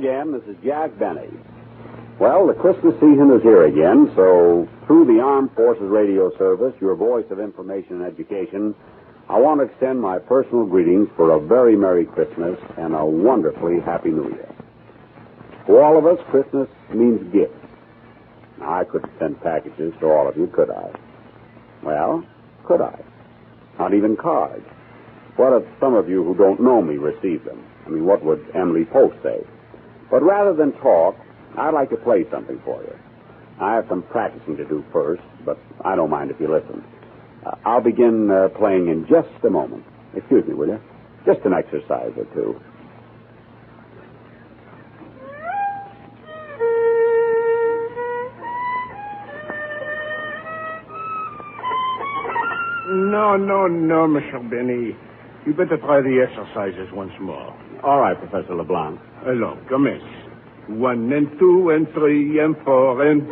again. This is Jack Benny. Well, the Christmas season is here again, so through the Armed Forces Radio Service, your voice of information and education, I want to extend my personal greetings for a very Merry Christmas and a wonderfully Happy New Year. For all of us, Christmas means gifts. Now, I couldn't send packages to all of you, could I? Well, could I? Not even cards. What if some of you who don't know me receive them? I mean, what would Emily Post say? But rather than talk, I'd like to play something for you. I have some practicing to do first, but I don't mind if you listen. I'll begin playing in just a moment. Excuse me, will you? Just an exercise or two. No, Mr. Benny. You better try the exercises once more. All right, Professor LeBlanc. Alors, commence. 1 and 2 and 3 and 4 and...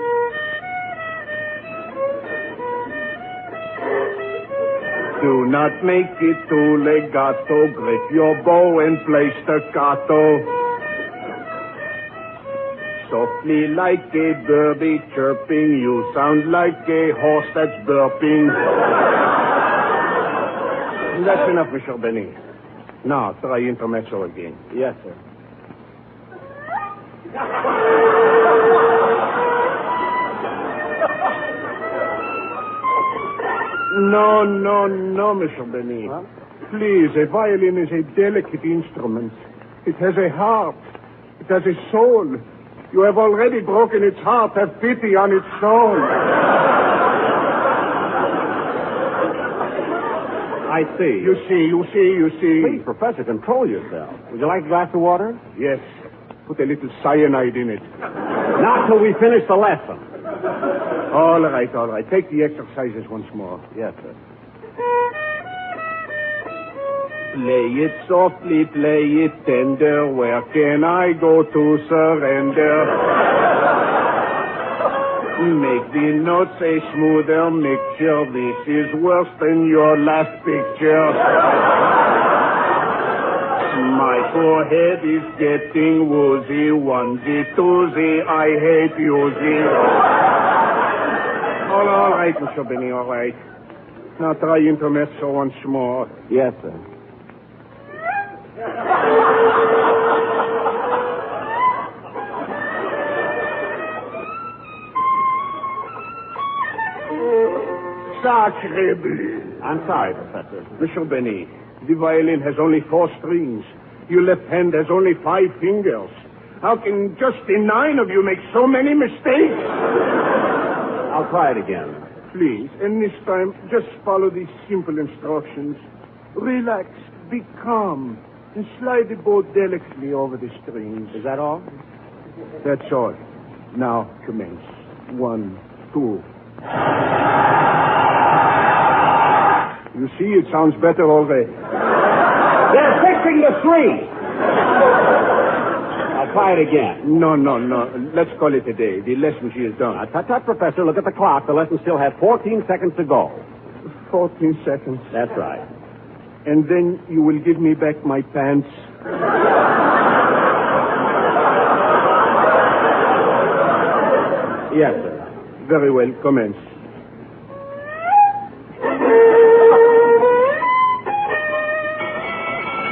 Do not make it too legato. Grip your bow and play staccato. Softly like a birdie chirping, you sound like a horse that's burping. That's enough, Mr. Benny. Now, try intermezzo again. Yes, sir. No, Mr. Benny. Huh? Please, a violin is a delicate instrument. It has a heart. It has a soul. You have already broken its heart. Have pity on its soul. I see. You see. Please, Professor, control yourself. Would you like a glass of water? Yes. Put a little cyanide in it. Not till we finish the lesson. All right. Take the exercises once more. Yes, sir. Play it softly, play it tender. Where can I go to surrender? Make the notes a smoother mixture. This is worse than your last picture. My forehead is getting woozy. Onesie, twosie, I hate yousie. All right, Mr. Benny, all right. Now try intermezzo once more. Yes, sir. Sacre bleu. I'm sorry, Professor. Mr. Benny, the violin has only 4 strings. Your left hand has only 5 fingers. How can just the 9 of you make so many mistakes? I'll try it again. Please, and this time, just follow these simple instructions. Relax, be calm, and slide the bow delicately over the strings. Is that all? That's all. Now, commence. 1, 2. You see, it sounds better already. They're fixing the string. I'll try it again. No. Let's call it a day. The lesson she is done. Tut, Professor. Look at the clock. The lesson still has 14 seconds to go. 14 seconds. That's right. And then you will give me back my pants. Yes, sir. Very well. Commence.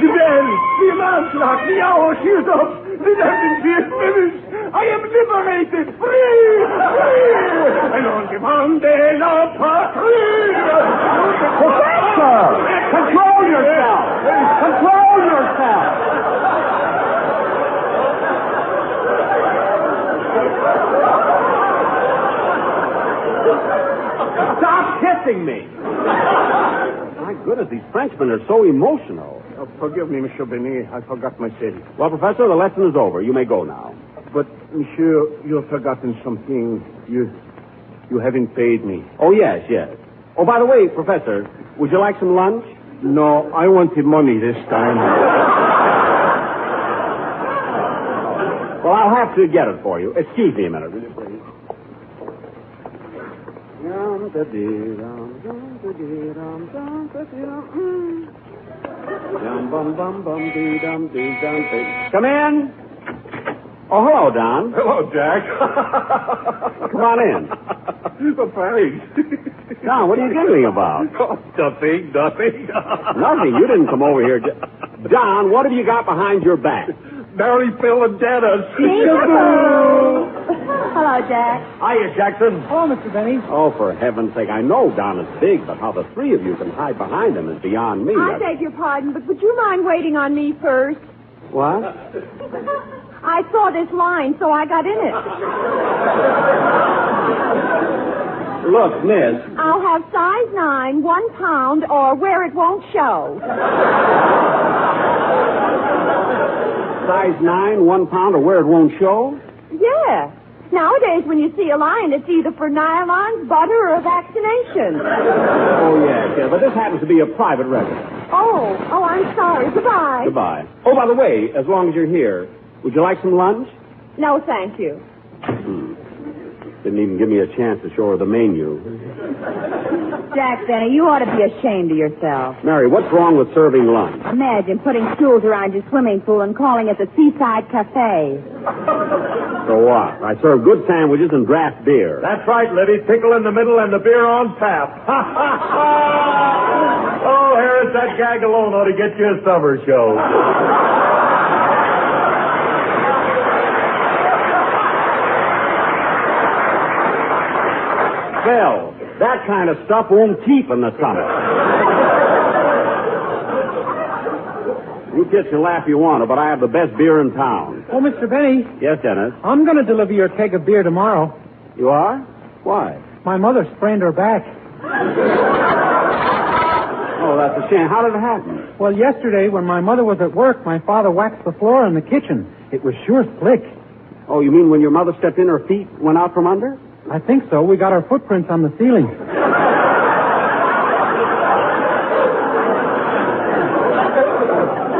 The bell, the alarm clock, the hour, she is up. The landing is finished. I am liberated, free. And on demand de la patrie. Professor! Control yourself! Control yourself! Stop kissing me! My goodness, these Frenchmen are so emotional. Oh, forgive me, Monsieur Benny. I forgot myself. Well, Professor, the lesson is over. You may go now. But, Monsieur, you've forgotten something. You haven't paid me. Oh, yes. Oh, by the way, Professor, would you like some lunch? No, I wanted money this time. Well, I'll have to get it for you. Excuse me a minute, will you, please? Come in. Oh, hello, Don. Hello, Jack. Come on in. Well, thanks. Don, what are you giggling about? Oh, nothing. Nothing. You didn't come over here. Don, what have you got behind your back? Mary, Phil, and Dennis. Hello, Jack. Hiya, Jackson. Hello, Mr. Benny. Oh, for heaven's sake, I know Don is big, but how the three of you can hide behind him is beyond me. I beg your pardon, but would you mind waiting on me first? What? I saw this line, so I got in it. Look, miss. I'll have size 9, 1 pound, or where it won't show. Size 9, 1 pound, or where it won't show? Yeah. Nowadays, when you see a lion, it's either for nylons, butter, or vaccination. Oh, yes. But this happens to be a private residence. Oh, I'm sorry. Goodbye. Goodbye. Oh, by the way, as long as you're here, would you like some lunch? No, thank you. Didn't even give me a chance to show her the menu. Jack Benny, you ought to be ashamed of yourself. Mary, what's wrong with serving lunch? Imagine putting stools around your swimming pool and calling it the Seaside Cafe. So what? I serve good sandwiches and draft beer. That's right, Libby. Pickle in the middle and the beer on tap. Oh, Harris, that gag alone ought to get you a summer show. Phil, that kind of stuff won't keep in the summer. You kids can laugh if you want to, but I have the best beer in town. Oh, Mr. Benny, Yes, Dennis? I'm going to deliver your keg of beer tomorrow. You are? Why? My mother sprained her back. Oh, that's a shame. How did it happen? Well, yesterday, when my mother was at work, my father waxed the floor in the kitchen. It was sure slick. Oh, you mean when your mother stepped in, her feet went out from under? I think so. We got our footprints on the ceiling.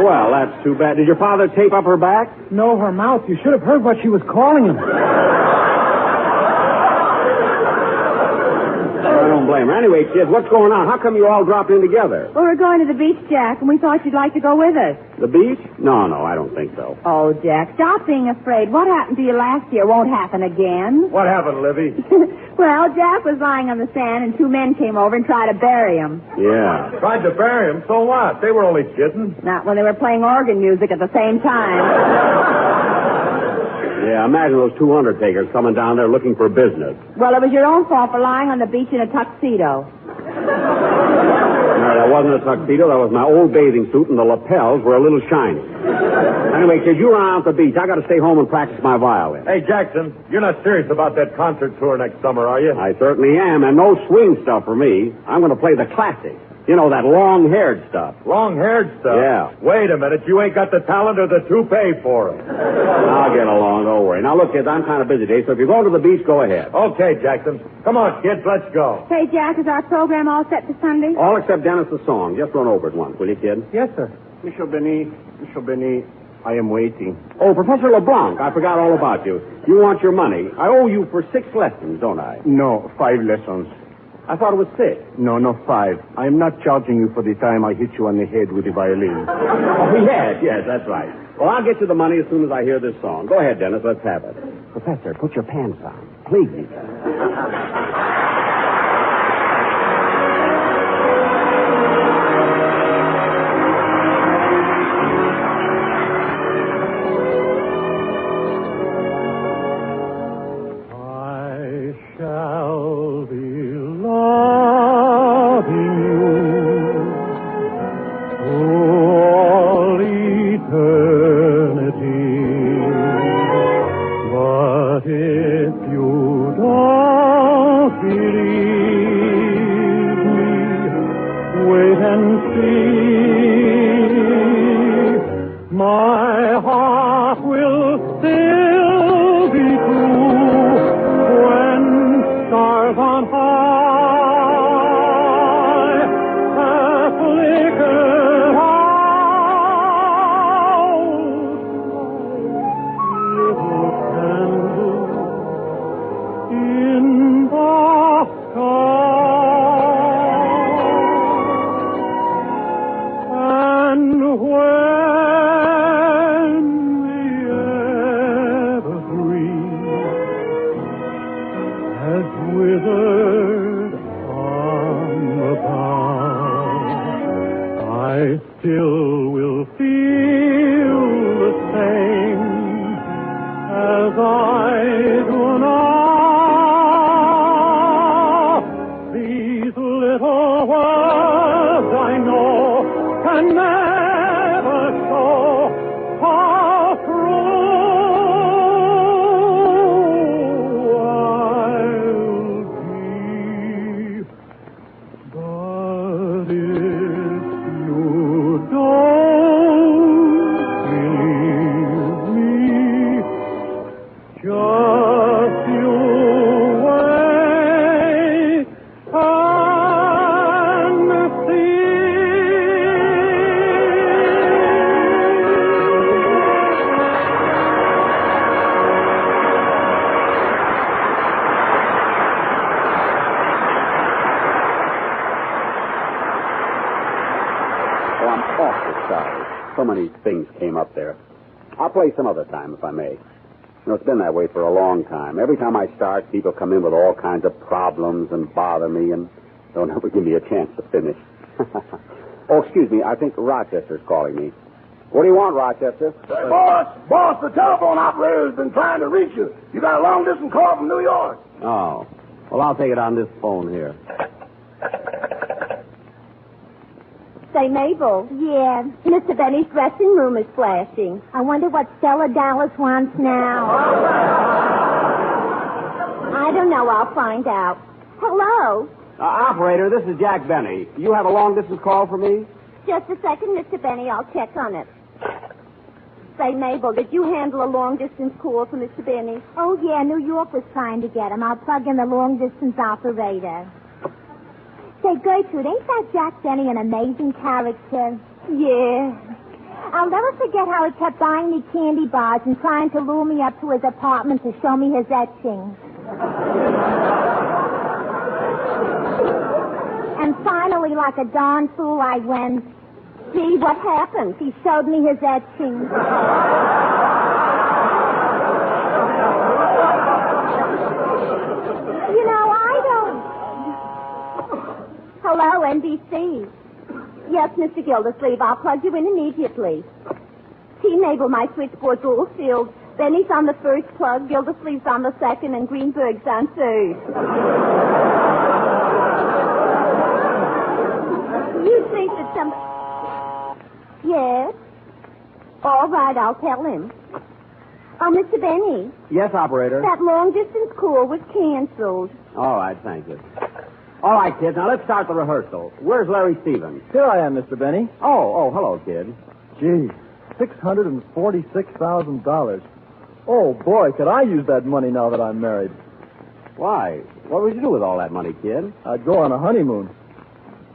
Well, that's too bad. Did your father tape up her back? No, her mouth. You should have heard what she was calling him. I don't blame her. Anyway, kids, what's going on? How come you all dropped in together? Well, we're going to the beach, Jack, and we thought you'd like to go with us. The beach? No, I don't think so. Oh, Jack, stop being afraid. What happened to you last year won't happen again. What happened, Libby? Well, Jack was lying on the sand, and 2 men came over and tried to bury him. Yeah. Tried to bury him, so what? They were only kidding. Not when they were playing organ music at the same time. Yeah, imagine those 2 undertakers coming down there looking for business. Well, it was your own fault for lying on the beach in a tuxedo. No, that wasn't a tuxedo. That was my old bathing suit, and the lapels were a little shiny. Anyway, kids, you run out to the beach. I got to stay home and practice my violin. Hey, Jackson, you're not serious about that concert tour next summer, are you? I certainly am, and no swing stuff for me. I'm going to play the classics. You know, that long-haired stuff. Long-haired stuff? Yeah. Wait a minute. You ain't got the talent or the toupee for it. I'll get along. Don't worry. Now, look, kids, I'm kind of busy today, so if you're going to the beach, go ahead. Okay, Jackson. Come on, kids, let's go. Hey, Jack, is our program all set for Sunday? All except Dennis' song. Just run over it once, will you, kid? Yes, sir. Monsieur Benny, I am waiting. Oh, Professor LeBlanc, I forgot all about you. You want your money. I owe you for 6 lessons, don't I? No, 5 lessons. I thought it was 6. No, 5. I am not charging you for the time I hit you on the head with the violin. Oh, yes, that's right. Well, I'll get you the money as soon as I hear this song. Go ahead, Dennis, let's have it. Professor, put your pants on. Please. withered on the bough, I still will feel the same as I do now. These little words I know can never show how true I'll be. But if you don't believe me, just you wait and see. Oh, I'm awfully sorry. So many things came up there. I'll play some other time, if I may. You know, it's been that way for a long time. Every time I start, people come in with all kinds of problems and bother me and don't ever give me a chance to finish. Oh, excuse me. I think Rochester's calling me. What do you want, Rochester? Say, boss, the telephone operator has been trying to reach you. You got a long-distance call from New York. Oh. Well, I'll take it on this phone here. Say, Mabel. Yeah. Mr. Benny's dressing room is flashing. I wonder what Stella Dallas wants now. I don't know. I'll find out. Hello. Operator, this is Jack Benny. You have a long-distance call for me? Just a second, Mr. Benny. I'll check on it. Say, Mabel, did you handle a long-distance call for Mr. Benny? Oh, yeah, New York was trying to get him. I'll plug in the long-distance operator. Say, Gertrude, ain't that Jack Benny an amazing character? Yeah. I'll never forget how he kept buying me candy bars and trying to lure me up to his apartment to show me his etchings. And finally, like a darn fool, I went. See, what happened? He showed me his etchings. You know, I don't... Hello, NBC. Yes, Mr. Gildersleeve, I'll plug you in immediately. See, Mabel, my switchboard's all filled. Benny's on the first plug, Gildersleeve's on the second, and Greenberg's on third. You think that some... Yes? All right, I'll tell him. Oh, Mr. Benny. Yes, operator. That long-distance call was canceled. All right, thank you. All right, kids, now let's start the rehearsal. Where's Larry Stevens? Here I am, Mr. Benny. Oh, hello, kid. Gee, $646,000. Oh, boy, could I use that money now that I'm married. Why? What would you do with all that money, kid? I'd go on a honeymoon.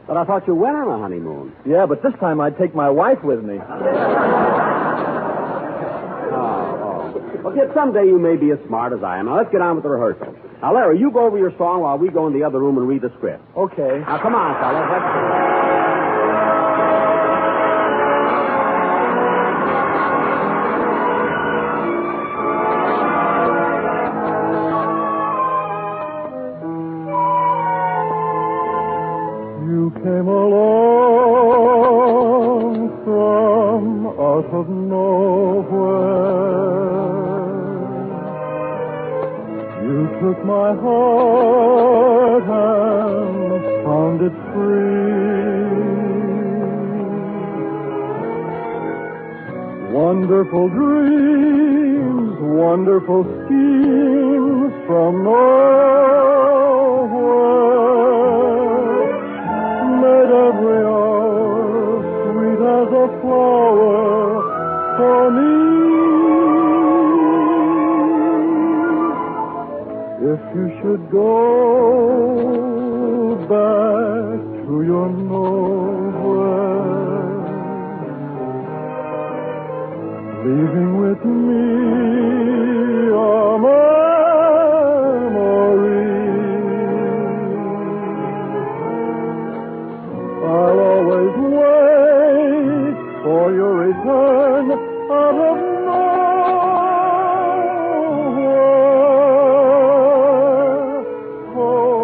But I thought you went on a honeymoon. Yeah, but this time I'd take my wife with me. Well, kid, someday you may be as smart as I am. Now, let's get on with the rehearsal. Now, Larry, you go over your song while we go in the other room and read the script. Okay. Now, come on, fellas. Let's... You came along from out of nowhere. You took my heart and found it free. Wonderful dreams, wonderful schemes from nowhere made every hour sweet as a flower for me. If you should go back to your nowhere, leaving with me a memory, I'll always wait for your return out of nowhere. Oh,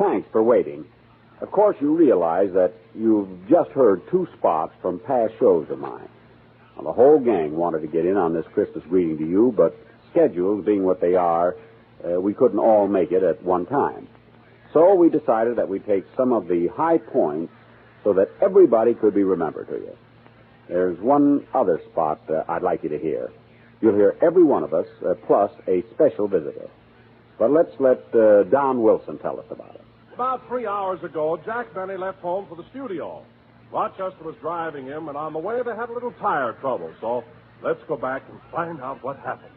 Thanks for waiting. Of course, you realize that you've just heard 2 spots from past shows of mine. Now, the whole gang wanted to get in on this Christmas greeting to you, but schedules being what they are, we couldn't all make it at one time. So we decided that we'd take some of the high points so that everybody could be remembered to you. There's one other spot I'd like you to hear. You'll hear every one of us, plus a special visitor. But let's let Don Wilson tell us about it. About 3 hours ago, Jack Benny left home for the studio. Rochester was driving him, and on the way they had a little tire trouble. So let's go back and find out what happened.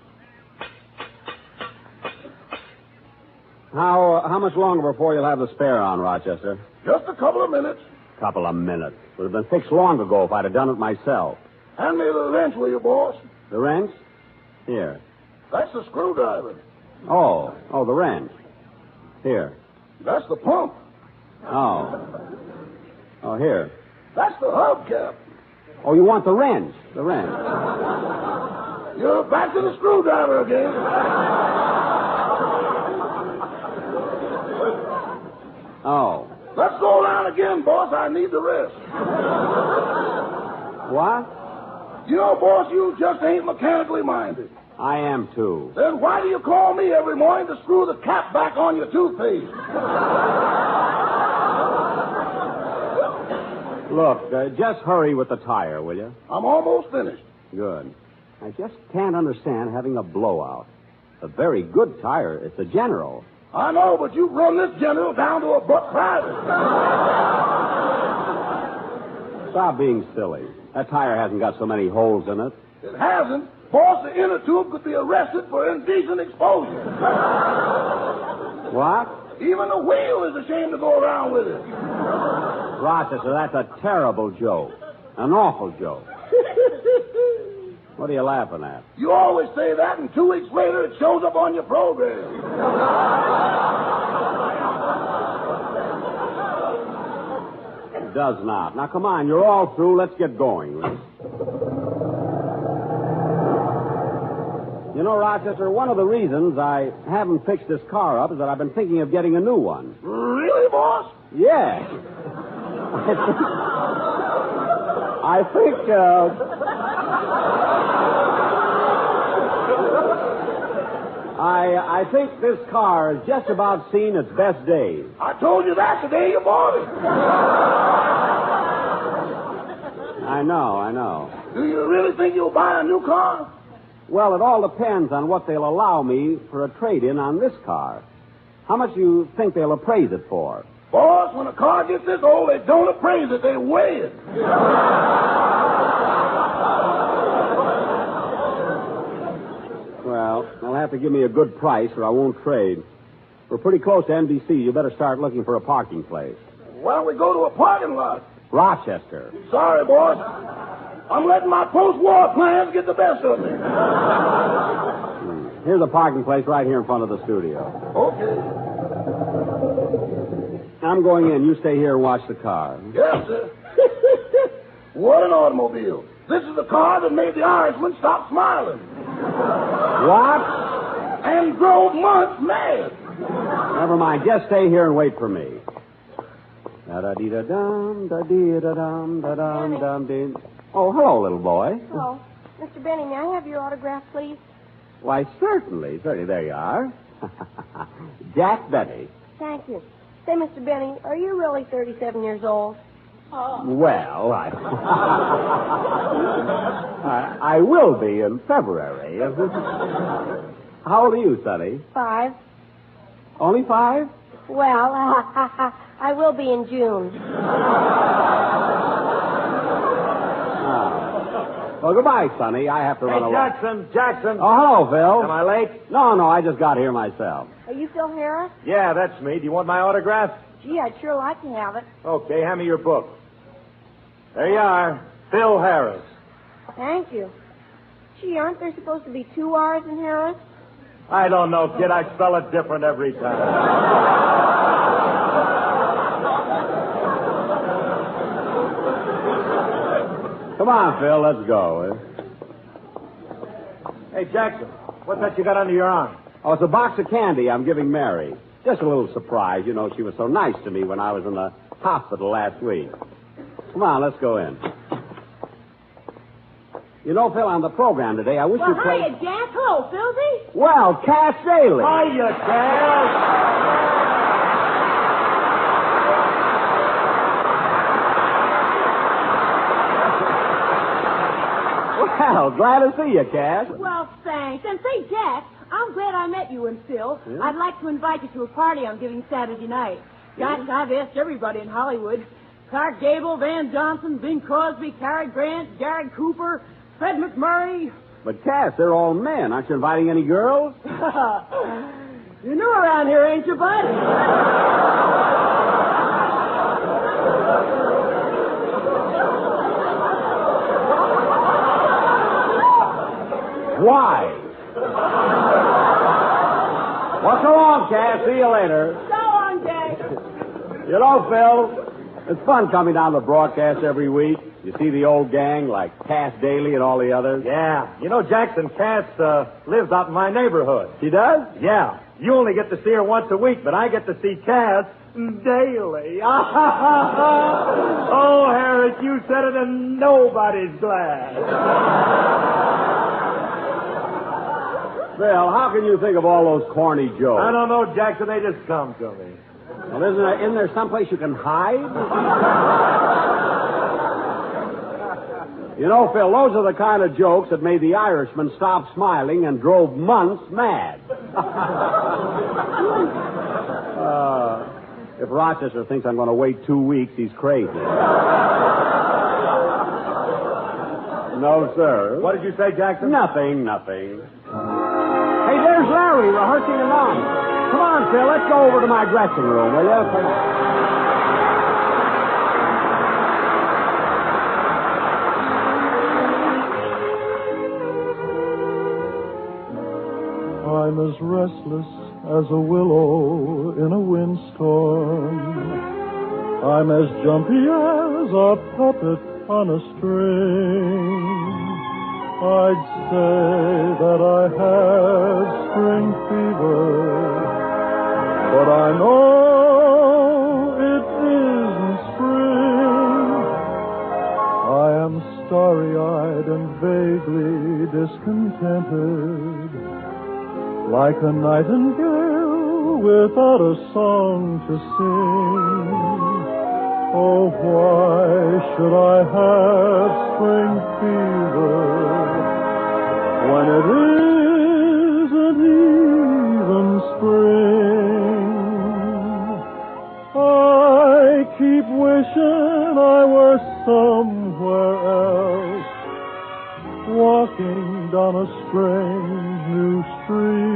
How much longer before you'll have the spare on, Rochester? Just a couple of minutes. Couple of minutes. Would have been fixed long ago if I'd have done it myself. Hand me the wrench, will you, boss? The wrench? Here. That's the screwdriver. Oh, the wrench. Here. That's the pump. Oh, here. That's the hubcap. Oh, you want the wrench? The wrench. You're back to the screwdriver again. Oh. Let's go around again, boss. I need the rest. What? You know, boss, you just ain't mechanically minded. I am, too. Then why do you call me every morning to screw the cap back on your toothpaste? Look, just hurry with the tire, will you? I'm almost finished. Good. I just can't understand having a blowout. A very good tire. It's a General. I know, but you've run this General down to a buck private. Stop being silly. That tire hasn't got so many holes in it. It hasn't. Boss, the inner tube could be arrested for indecent exposure. What? Even the wheel is ashamed to go around with it. Rochester, that's a terrible joke. An awful joke. What are you laughing at? You always say that, and 2 weeks later it shows up on your program. It does not. Now, come on, you're all through. Let's get going. You know, Rochester, one of the reasons I haven't fixed this car up is that I've been thinking of getting a new one. Really, boss? Yes. I think this car has just about seen its best days. I told you that the day you bought it. I know. Do you really think you'll buy a new car? Well, it all depends on what they'll allow me for a trade-in on this car. How much do you think they'll appraise it for? Boss, when a car gets this old, they don't appraise it, they weigh it. Well, they'll have to give me a good price or I won't trade. We're pretty close to NBC. You better start looking for a parking place. Why don't we go to a parking lot? Rochester. Sorry, boss. I'm letting my post-war plans get the best of me. Here's a parking place right here in front of the studio. Okay. I'm going in. You stay here and watch the car. Yes, sir. What an automobile. This is the car that made the Irishman stop smiling. What? And drove months mad. Never mind. Just stay here and wait for me. Da-da-dee-da-dum, da-dee-da-dum, da-dum, dum-dee. Oh, hello, little boy. Hello. Mr. Benny, may I have your autograph, please? Why, certainly. There you are. Jack Benny. Thank you. Say, Mr. Benny, are you really 37 years old? Well, I will be in February. How old are you, Sonny? 5. Only 5? Well, I will be in June. Well, goodbye, Sonny. I have to run along. Jackson. Oh, hello, Phil. Am I late? No, I just got here myself. Are you Phil Harris? Yeah, that's me. Do you want my autograph? Gee, I'd sure like to have it. Okay, hand me your book. There you are. Phil Harris. Thank you. Gee, aren't there supposed to be 2 R's in Harris? I don't know, kid. I spell it different every time. Come on, Phil. Let's go. Hey, Jackson, what's that you got under your arm? Oh, it's a box of candy I'm giving Mary. Just a little surprise. You know, she was so nice to me when I was in the hospital last week. Come on, let's go in. You know, Phil, on the program today, I wish Well, you'd play... hiya, Jack. Hello, Philby. Well, Cass Daly. Hiya, Cass. Well, glad to see you, Cass. Well, thanks. And say, Jack, I'm glad I met you and Phil. Yeah? I'd like to invite you to a party I'm giving Saturday night. Gosh, I've asked everybody in Hollywood. Clark Gable, Van Johnson, Bing Crosby, Cary Grant, Jared Cooper, Fred McMurray. But, Cass, they're all men. Aren't you inviting any girls? You're new around here, ain't you, bud? Why? Well, so long, Cass. See you later. So long, Jack. You know, Phil, it's fun coming down to the broadcast every week. You see the old gang like Cass Daly and all the others. Yeah. You know, Jackson, Cass lives out in my neighborhood. She does? Yeah. You only get to see her once a week, but I get to see Cass daily. Oh, Harris, you said it and nobody's glad. Phil, how can you think of all those corny jokes? I don't know, Jackson. They just come to me. Well, isn't there someplace you can hide? You know, Phil, those are the kind of jokes that made the Irishman stop smiling and drove months mad. If Rochester thinks I'm going to wait 2 weeks, he's crazy. No, sir. What did you say, Jackson? Nothing. Hey, there's Larry rehearsing along. Come on, Phil, let's go over to my dressing room, will you? Come on. I'm as restless as a willow in a windstorm. I'm as jumpy as a puppet on a string. I'd say that I have spring fever, but I know it isn't spring. I am starry-eyed and vaguely discontented, like a nightingale without a song to sing. Oh, why should I have spring fever when it isn't even spring? I keep wishing I were somewhere else, walking down a strange new street,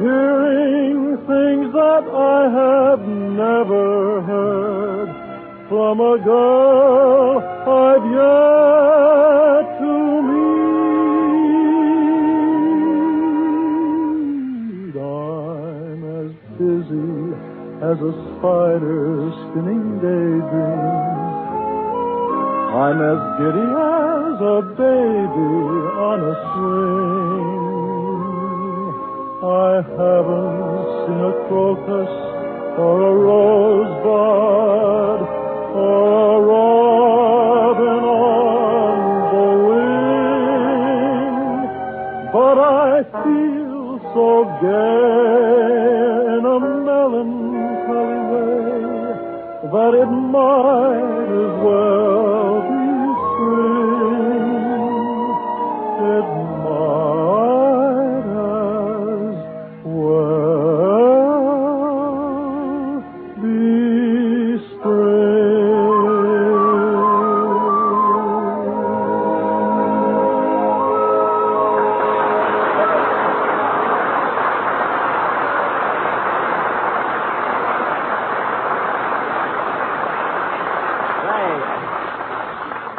hearing things that I have never heard from a girl I've yet to meet. I'm as busy as a spider spinning daydreams. I'm as giddy as a baby on a swing. I haven't seen a crocus or a rosebud or a robin on the wing, but I feel so gay in a melancholy way that it might as well be spring. It might as well be spring.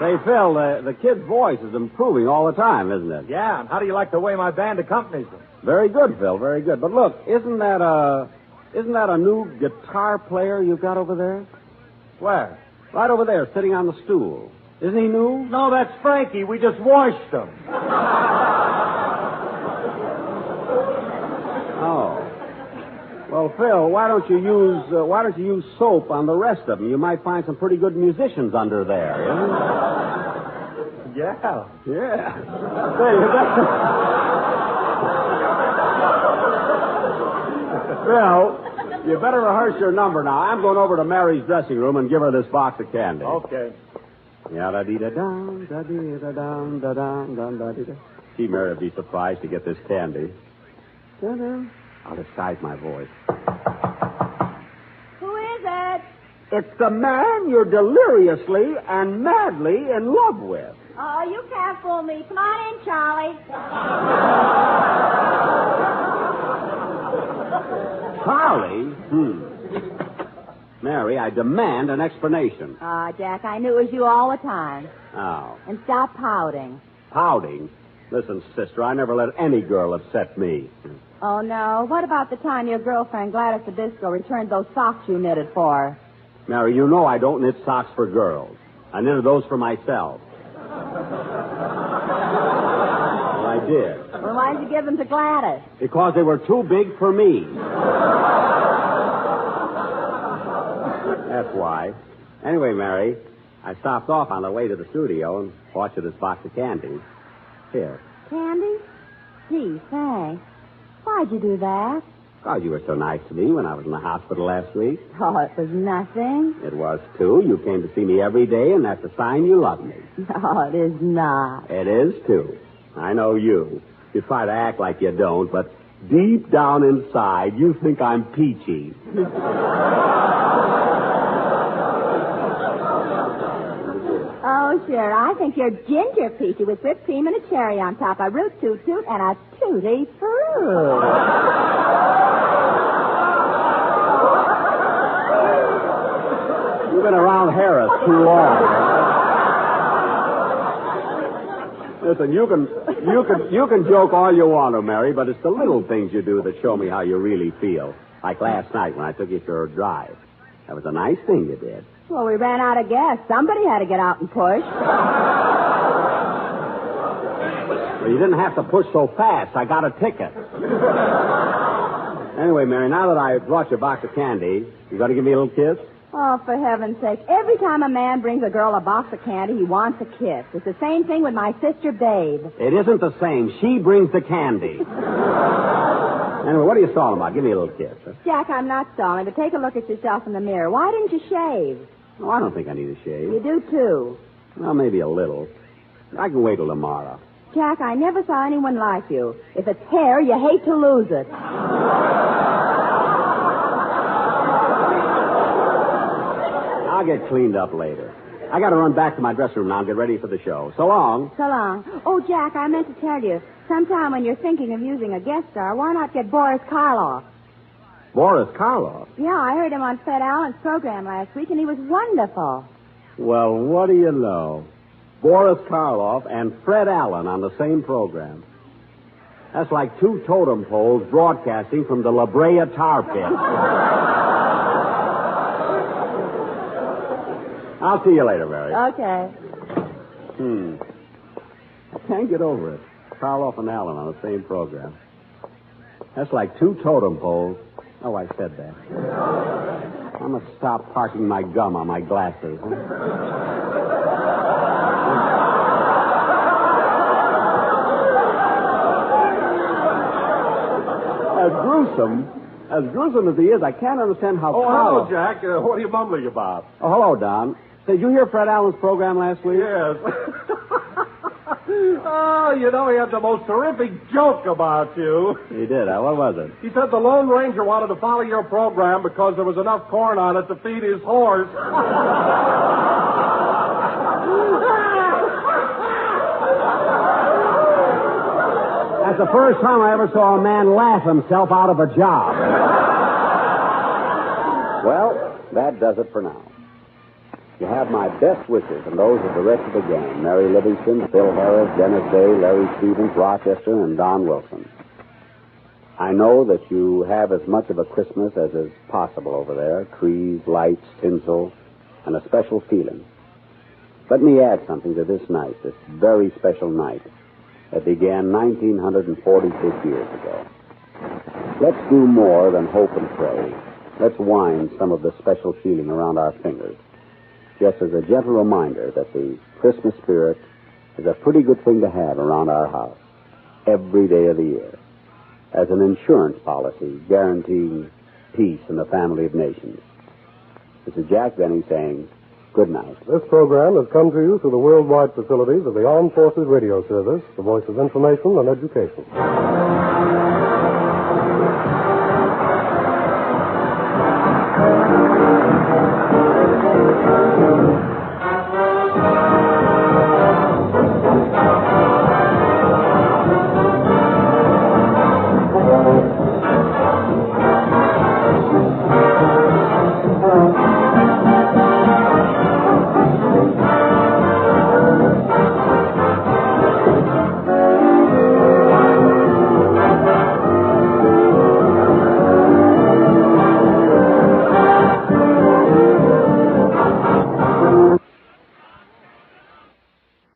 Say, Phil, the kid's voice is improving all the time, isn't it? Yeah, and how do you like the way my band accompanies them? Very good, Phil, very good. But look, isn't that a new guitar player you've got over there? Where? Right over there, sitting on the stool. Isn't he new? No, that's Frankie. We just washed him. Oh. Well, Phil, why don't you use soap on the rest of them? You might find some pretty good musicians under there. Yeah. Yeah. Say, Phil, you better rehearse your number now. I'm going over to Mary's dressing room and give her this box of candy. Okay. Ya-da-dee-da-dum, da-dee-da-dum, da-dum, dum, da-dee-da. Gee, Mary would be surprised to get this candy. Da-da. I'll disguise my voice. Who is it? It's the man you're deliriously and madly in love with. Oh, you can't fool me. Come on in, Charlie. Charlie? Mary, I demand an explanation. Ah, Jack, I knew it was you all the time. Oh. And stop pouting. Pouting? Listen, sister, I never let any girl upset me. Oh, no. What about the time your girlfriend, Gladys the Disco, returned those socks you knitted for her? Mary, you know I don't knit socks for girls. I knitted those for myself. Well, I did. Well, why did you give them to Gladys? Because they were too big for me. That's why. Anyway, Mary, I stopped off on the way to the studio and bought you this box of candy. Here. Candy? Gee, thanks. Why'd you do that? Because you were so nice to me when I was in the hospital last week. Oh, it was nothing. It was, too. You came to see me every day, and that's a sign you love me. No, it is not. It is, too. I know you. You try to act like you don't, but deep down inside, you think I'm peachy. Oh, sure. I think you're ginger peachy with whipped cream and a cherry on top, a root toot toot, and a tutti fruit. You've been around Harris too long. Listen, you can joke all you want to, Mary, but it's the little things you do that show me how you really feel. Like last night when I took you for a drive. That was a nice thing you did. Well, we ran out of gas. Somebody had to get out and push. Well, you didn't have to push so fast. I got a ticket. Anyway, Mary, now that I brought you a box of candy, you going to give me a little kiss? Oh, for heaven's sake. Every time a man brings a girl a box of candy, he wants a kiss. It's the same thing with my sister, Babe. It isn't the same. She brings the candy. Anyway, what are you stalling about? Give me a little kiss. Huh? Jack, I'm not stalling, but take a look at yourself in the mirror. Why didn't you shave? Oh, I don't think I need a shave. You do, too. Well, maybe a little. I can wait till tomorrow. Jack, I never saw anyone like you. If it's hair, you hate to lose it. I'll get cleaned up later. I got to run back to my dressing room now and get ready for the show. So long. So long. Oh, Jack, I meant to tell you, sometime when you're thinking of using a guest star, why not get Boris Karloff? Boris Karloff? Yeah, I heard him on Fred Allen's program last week, and he was wonderful. Well, what do you know? Boris Karloff and Fred Allen on the same program. That's like two totem poles broadcasting from the La Brea tar pit. I'll see you later, Mary. Okay. I can't get over it. Karloff and Allen on the same program. That's like two totem poles. Oh, I said that. I must stop parking my gum on my glasses. As gruesome as he is, I can't understand how... Oh, hello, Jack. What are you mumbling about? Oh, hello, Don. Did you hear Fred Allen's program last week? Yes. Oh, you know, he had the most terrific joke about you. He did, huh? What was it? He said the Lone Ranger wanted to follow your program because there was enough corn on it to feed his horse. That's the first time I ever saw a man laugh himself out of a job. Well, that does it for now. You have my best wishes and those of the rest of the gang. Mary Livingston, Phil Harris, Dennis Day, Larry Stevens, Rochester, and Don Wilson. I know that you have as much of a Christmas as is possible over there. Trees, lights, tinsel, and a special feeling. Let me add something to this night, this very special night that began 1946 years ago. Let's do more than hope and pray. Let's wind some of the special feeling around our fingers, just as a gentle reminder that the Christmas spirit is a pretty good thing to have around our house every day of the year, as an insurance policy guaranteeing peace in the family of nations. This is Jack Benny saying good night. This program has come to you through the worldwide facilities of the Armed Forces Radio Service, the voice of information and education.